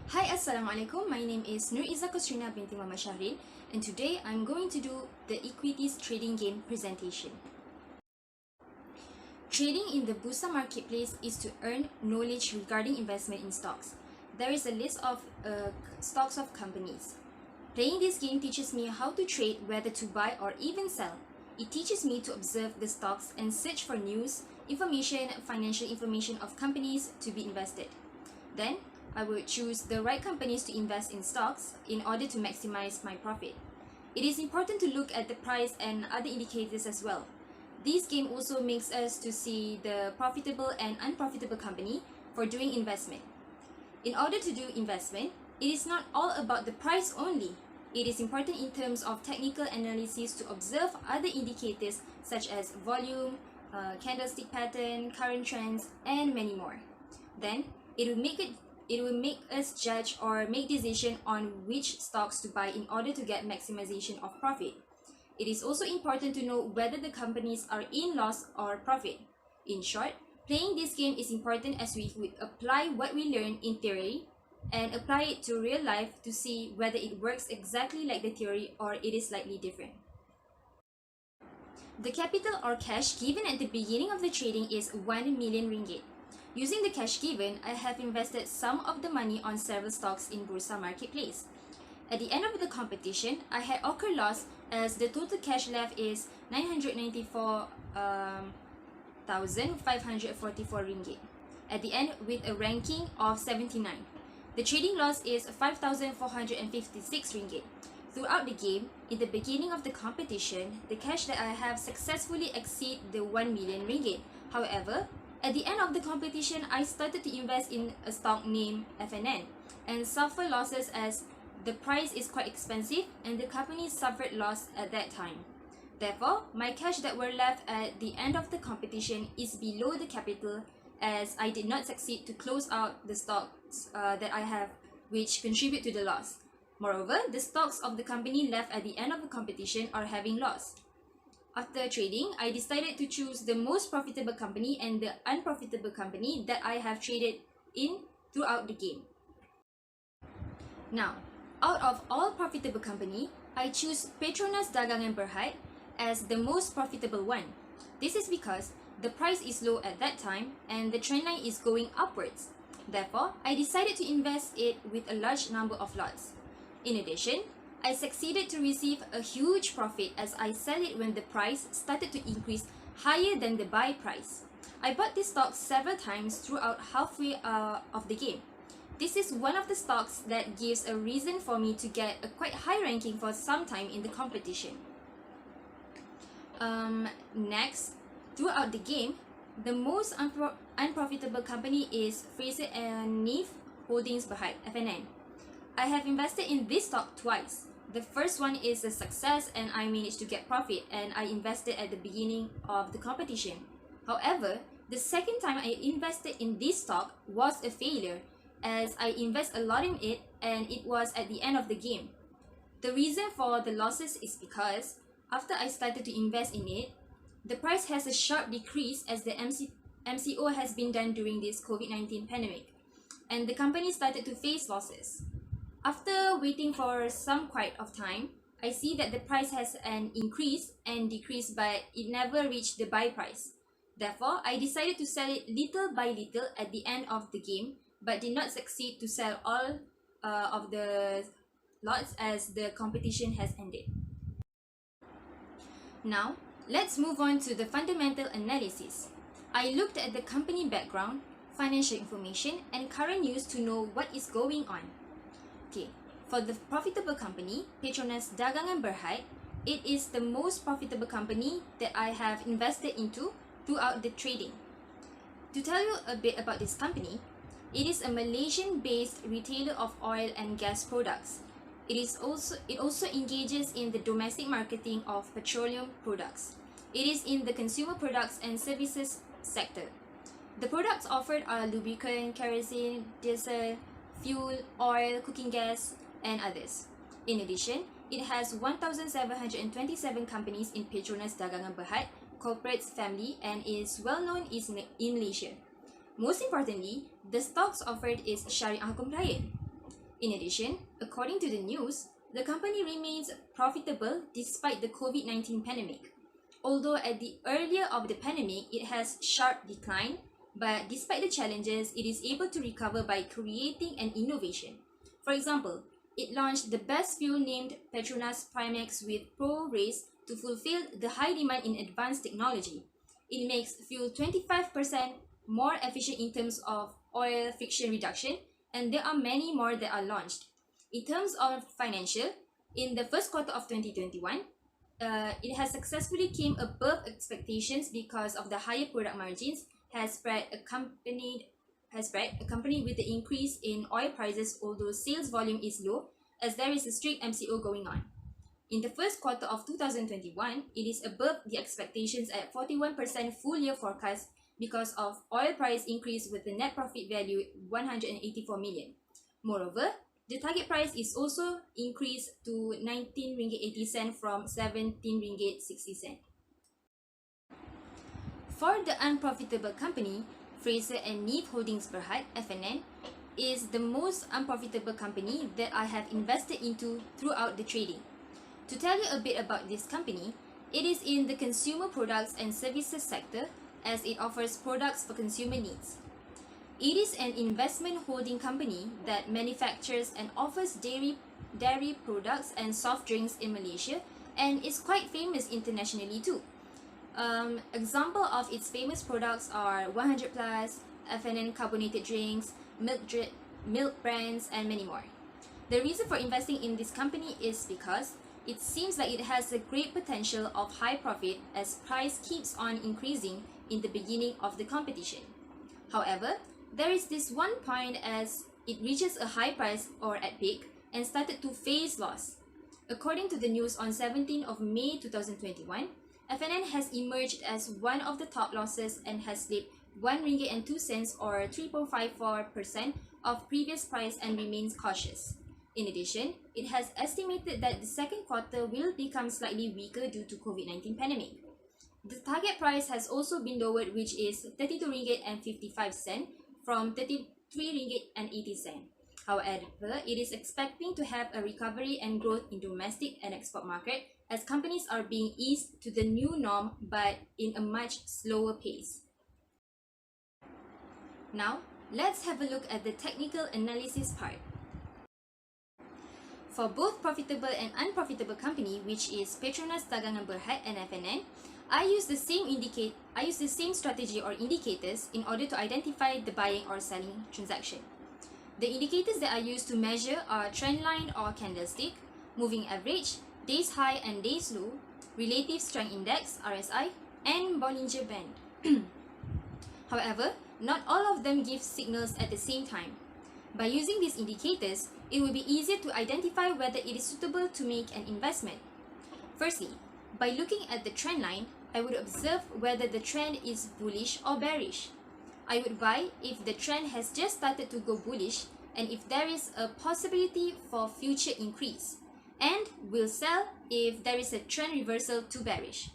Hi, Assalamualaikum. My name is Nur Iza Kusrina binti Muhammad Shahrin, and today I'm going to do the Equities trading game presentation. Trading in the Bursa marketplace is to earn knowledge regarding investment in stocks. There is a list of stocks of companies. Playing this game teaches me how to trade, whether to buy or even sell. It teaches me to observe the stocks and search for news, information, financial information of companies to be invested. Then, I would choose the right companies to invest in stocks in order to maximize my profit. It is important to look at the price and other indicators as well. This game also makes us to see the profitable and unprofitable company for doing investment. In order to do investment, it is not all about the price only. It is important in terms of technical analysis to observe other indicators such as volume, candlestick pattern, current trends, and many more. Then, it will make us judge or make decision on which stocks to buy in order to get maximization of profit. It is also important to know whether the companies are in loss or profit. In short, playing this game is important as we would apply what we learn in theory and apply it to real life to see whether it works exactly like the theory or it is slightly different. The capital or cash given at the beginning of the trading is 1 million ringgit. Using the cash given, I have invested some of the money on several stocks in Bursa marketplace. At the end of the competition, I had occur loss as the total cash left is 994,544 ringgit. At the end with a ranking of 79. The trading loss is 5,456 ringgit. Throughout the game, in the beginning of the competition, the cash that I have successfully exceed the 1 million ringgit. However, at the end of the competition, I started to invest in a stock named FNN and suffer losses as the price is quite expensive and the company suffered loss at that time. Therefore, my cash that were left at the end of the competition is below the capital as I did not succeed to close out the stocks that I have which contribute to the loss. Moreover, the stocks of the company left at the end of the competition are having loss. After trading, I decided to choose the most profitable company and the unprofitable company that I have traded in throughout the game. Now, out of all profitable company, I choose Petronas Dagangan Berhad as the most profitable one. This is because the price is low at that time and the trend line is going upwards. Therefore, I decided to invest it with a large number of lots. In addition, I succeeded to receive a huge profit as I sell it when the price started to increase higher than the buy price. I bought this stock several times throughout halfway of the game. This is one of the stocks that gives a reason for me to get a quite high ranking for some time in the competition. Next, throughout the game, the most unprofitable company is Fraser and Neef Holdings Berhad, FNN. I have invested in this stock twice. The first one is a success and I managed to get profit and I invested at the beginning of the competition. However, the second time I invested in this stock was a failure as I invest a lot in it and it was at the end of the game. The reason for the losses is because after I started to invest in it, the price has a sharp decrease as the MCO has been done during this COVID-19 pandemic and the company started to face losses. After waiting for some quite of time, I see that the price has an increase and decrease but it never reached the buy price. Therefore, I decided to sell it little by little at the end of the game but did not succeed to sell all of the lots as the competition has ended. Now, let's move on to the fundamental analysis. I looked at the company background, financial information, and current news to know what is going on. Okay, for the profitable company, Petronas Dagangan Berhad, it is the most profitable company that I have invested into throughout the trading. To tell you a bit about this company, it is a Malaysian-based retailer of oil and gas products. It also engages in the domestic marketing of petroleum products. It is in the consumer products and services sector. The products offered are lubricant, kerosene, diesel, fuel, oil, cooking gas, and others. In addition, it has 1,727 companies in Petronas Dagangan Berhad, corporate family, and is well known in Malaysia. Most importantly, the stocks offered is Sharia compliant. In addition, according to the news, the company remains profitable despite the COVID-19 pandemic. Although at the earlier of the pandemic, it has sharp decline, but despite the challenges, it is able to recover by creating an innovation. For example, it launched the best fuel named Petronas Primex with Pro Race to fulfill the high demand in advanced technology. It makes fuel 25% more efficient in terms of oil friction reduction, and there are many more that are launched. In terms of financial, in the first quarter of 2021, it has successfully came above expectations because of the higher product margins has spread accompanied with the increase in oil prices, although sales volume is low as there is a strict MCO going on. In the first quarter of 2021, it is above the expectations at 41% full year forecast because of oil price increase with the net profit value 184 million. Moreover, the target price is also increased to 19 ringgit 80 cent from 17 ringgit 60 cent. For the unprofitable company, Fraser and Neave Holdings Berhad (FNN) is the most unprofitable company that I have invested into throughout the trading. To tell you a bit about this company, it is in the consumer products and services sector as it offers products for consumer needs. It is an investment holding company that manufactures and offers dairy products and soft drinks in Malaysia and is quite famous internationally too. Example of its famous products are 100 Plus, FNN carbonated drinks, milk brands, and many more. The reason for investing in this company is because it seems like it has a great potential of high profit as price keeps on increasing in the beginning of the competition. However, there is this one point as it reaches a high price or at peak and started to face loss. According to the news on 17th of May 2021, FNN has emerged as one of the top losses and has slipped 1 ringgit and 2 cents or 3.54% of previous price and remains cautious. In addition, it has estimated that the second quarter will become slightly weaker due to COVID-19 pandemic. The target price has also been lowered, which is 32 ringgit and 55 cent from 33 ringgit and 80 cent. However, it is expecting to have a recovery and growth in domestic and export market as companies are being eased to the new norm but in a much slower pace. Now, let's have a look at the technical analysis part. For both profitable and unprofitable company, which is Petronas Dagangan Berhad and FNN, I use the same strategy or indicators in order to identify the buying or selling transaction. The indicators that I use to measure are trend line or candlestick, moving average, days high and days low, relative strength index (RSI), and Bollinger Band. However, not all of them give signals at the same time. By using these indicators, it will be easier to identify whether it is suitable to make an investment. Firstly, by looking at the trend line, I would observe whether the trend is bullish or bearish. I would buy if the trend has just started to go bullish and if there is a possibility for future increase, and will sell if there is a trend reversal to bearish.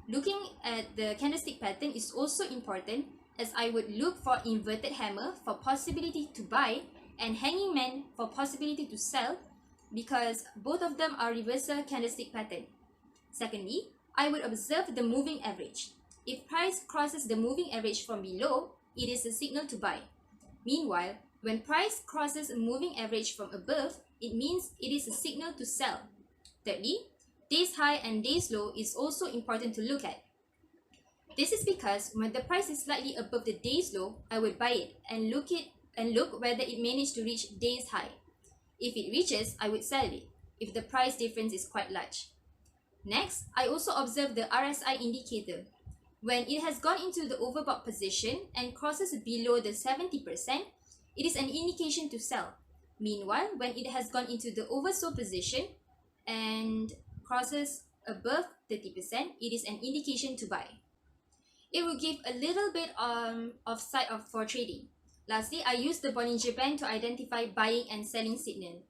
Looking at the candlestick pattern is also important as I would look for inverted hammer for possibility to buy and hanging man for possibility to sell because both of them are reversal candlestick pattern. Secondly, I would observe the moving average. If price crosses the moving average from below, it is a signal to buy. Meanwhile, when price crosses a moving average from above, it means it is a signal to sell. Thirdly, days high and days low is also important to look at. This is because when the price is slightly above the days low, I would buy it and look whether it managed to reach days high. If it reaches, I would sell it if the price difference is quite large. Next, I also observe the RSI indicator. When it has gone into the overbought position and crosses below the 70%, it is an indication to sell. Meanwhile, when it has gone into the oversold position and crosses above 30%, it is an indication to buy. It will give a little bit of sight for trading. Lastly, I use the Bollinger Band to identify buying and selling signal.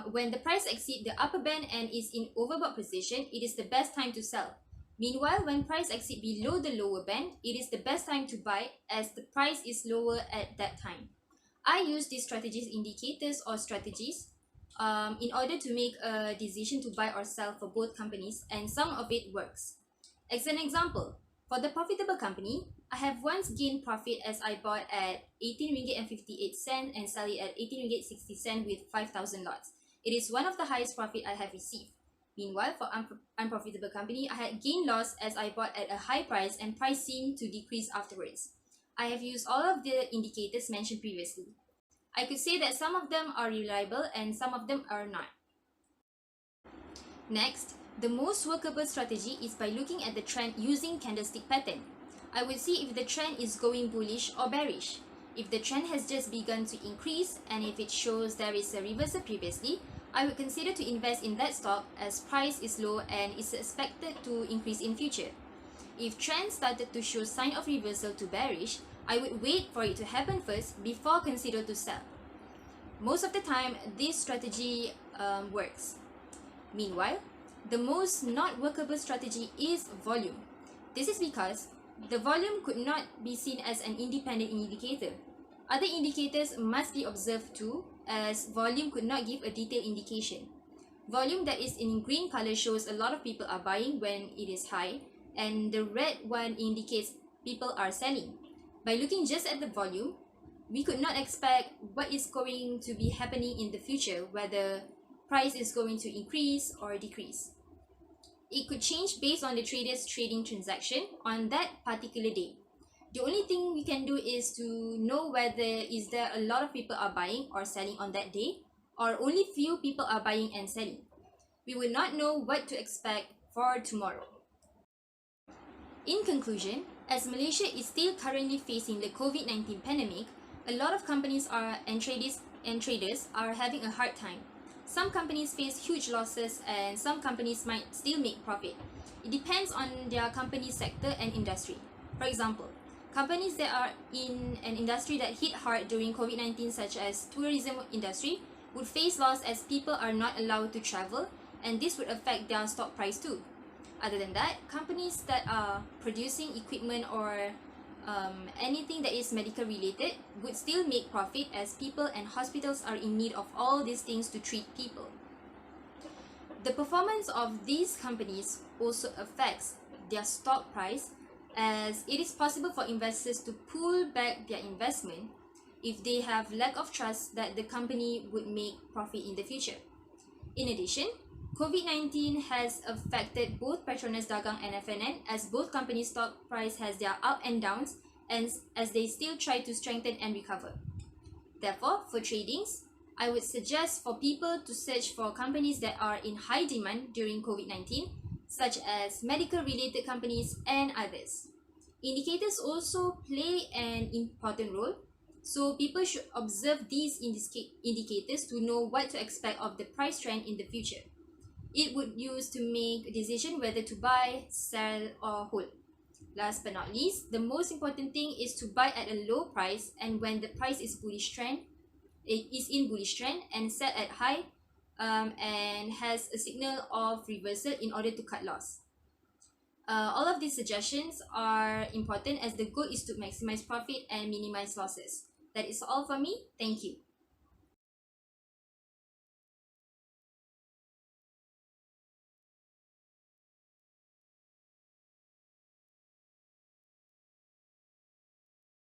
When the price exceeds the upper band and is in overbought position, it is the best time to sell. Meanwhile, when price exceeds below the lower band, it is the best time to buy as the price is lower at that time. I use these strategies, indicators or strategies in order to make a decision to buy or sell for both companies, and some of it works. As an example, for the profitable company, I have once gained profit as I bought at 18 ringgit and 58 cent and sell it at 18 ringgit 60 cent with 5,000 lots. It is one of the highest profit I have received. Meanwhile, for unprofitable company, I had gained loss as I bought at a high price and price seemed to decrease afterwards. I have used all of the indicators mentioned previously. I could say that some of them are reliable and some of them are not. Next, the most workable strategy is by looking at the trend using candlestick pattern. I would see if the trend is going bullish or bearish. If the trend has just begun to increase and if it shows there is a reversal previously, I would consider to invest in that stock as price is low and is expected to increase in future. If trend started to show sign of reversal to bearish, I would wait for it to happen first before consider to sell. Most of the time, this strategy works. Meanwhile, the most not workable strategy is volume. This is because the volume could not be seen as an independent indicator. Other indicators must be observed too, as volume could not give a detailed indication. Volume that is in green color shows a lot of people are buying when it is high, and the red one indicates people are selling. By looking just at the volume, we could not expect what is going to be happening in the future, whether price is going to increase or decrease. It could change based on the trader's trading transaction on that particular day. The only thing we can do is to know whether is there a lot of people are buying or selling on that day, or only few people are buying and selling. We will not know what to expect for tomorrow. In conclusion, as Malaysia is still currently facing the COVID-19 pandemic, a lot of companies and traders are having a hard time. Some companies face huge losses and some companies might still make profit. It depends on their company sector and industry. For example, companies that are in an industry that hit hard during COVID-19 such as tourism industry would face loss as people are not allowed to travel, and this would affect their stock price too. Other than that, companies that are producing equipment or anything that is medical related would still make profit as people and hospitals are in need of all these things to treat people. The performance of these companies also affects their stock price, as it is possible for investors to pull back their investment if they have lack of trust that the company would make profit in the future. In addition, COVID-19 has affected both Petronas Dagang and FNN, as both companies' stock price has their up and downs, and as they still try to strengthen and recover. Therefore, for tradings, I would suggest for people to search for companies that are in high demand during COVID-19, such as medical-related companies and others. Indicators also play an important role, so people should observe these indicators to know what to expect of the price trend in the future. It would use to make a decision whether to buy, sell, or hold. Last but not least, the most important thing is to buy at a low price, and when the price is in bullish trend and set at high and has a signal of reversal in order to cut loss. All of these suggestions are important as the goal is to maximize profit and minimize losses. That is all for me. Thank you.